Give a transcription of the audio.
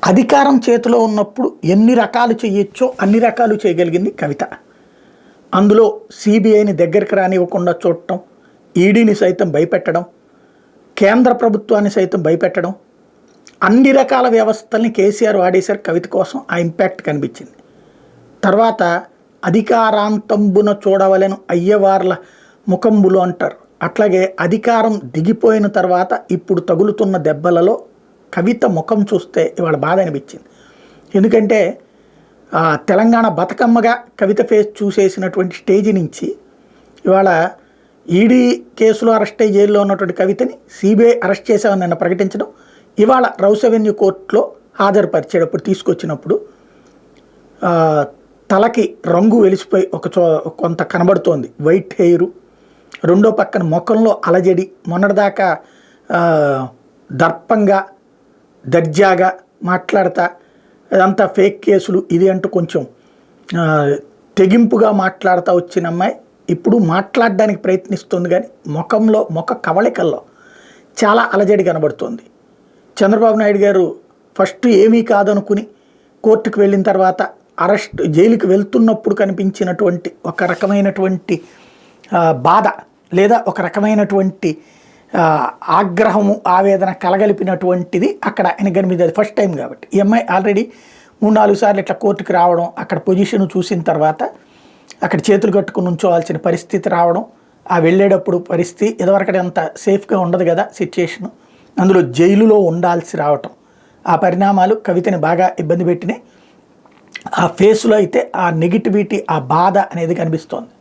అధికారం చేతిలో ఉన్నప్పుడు ఎన్ని రకాలు చేయొచ్చో అన్ని రకాలు చేయగలిగింది కవిత. అందులో సిబిఐని దగ్గరికి రానివ్వకుండా చూడటం, ఈడీని సైతం భయపెట్టడం, కేంద్ర ప్రభుత్వాన్ని సైతం భయపెట్టడం, అన్ని రకాల వ్యవస్థల్ని కేసీఆర్ వాడేశారు కవిత కోసం. ఆ ఇంపాక్ట్ కనిపించింది. తర్వాత అధికారాంతంబున చూడవలెను అయ్యవార్ల ముఖంబులు అంటారు. అట్లాగే అధికారం దిగిపోయిన తర్వాత ఇప్పుడు తగులుతున్న దెబ్బలలో కవిత ముఖం చూస్తే ఇవాళ బాధ అనిపించింది. ఎందుకంటే తెలంగాణ బతుకమ్మగా కవిత ఫేస్ చూసేసినటువంటి స్టేజ్ నుంచి ఇవాళ ఈడీ కేసులో అరెస్ట్ అయ్యి జైల్లో ఉన్నటువంటి కవితని సిబిఐ అరెస్ట్ చేశామని నిన్న ప్రకటించడం, ఇవాళ రౌస్ అవెన్యూ కోర్టులో హాజరుపరిచేటప్పుడు తీసుకొచ్చినప్పుడు తలకి రంగు వెలిసిపోయి కొంత కనబడుతోంది, వైట్ హెయిరు, రెండో పక్కన ముఖంలో అలజడి, మొన్నటిదాకా దర్పంగా దర్జాగా మాట్లాడతా అదంతా ఫేక్ కేసులు ఇది అంటూ కొంచెం తెగింపుగా మాట్లాడుతూ వచ్చిన అమ్మాయి ఇప్పుడు మాట్లాడడానికి ప్రయత్నిస్తుంది, కానీ ముఖ కవళికల్లో చాలా అలజడి కనబడుతుంది. చంద్రబాబు నాయుడు గారు ఫస్ట్ ఏమీ కాదనుకుని కోర్టుకు వెళ్ళిన తర్వాత జైలుకి వెళ్తున్నప్పుడు కనిపించినటువంటి ఒక రకమైనటువంటి బాధ లేదా ఒక రకమైనటువంటి ఆగ్రహము ఆవేదన కలగలిపినటువంటిది అక్కడ ఆయన కనిపించేది ఫస్ట్ టైం. కాబట్టి ఈ అమ్మాయి ఆల్రెడీ 3-4 సార్లు ఇట్లా కోర్టుకు రావడం, అక్కడ పొజిషన్ చూసిన తర్వాత అక్కడ చేతులు కట్టుకుని ఉంచోవాల్సిన పరిస్థితి రావడం, ఆ వెళ్ళేటప్పుడు పరిస్థితి ఇదివరకటి అంత సేఫ్గా ఉండదు కదా సిచ్యుయేషను, అందులో జైలులో ఉండాల్సి రావటం, ఆ పరిణామాలు కవితని బాగా ఇబ్బంది పెట్టినాయి. ఆ ఫేస్లో అయితే ఆ నెగిటివిటీ, ఆ బాధ అనేది కనిపిస్తోంది.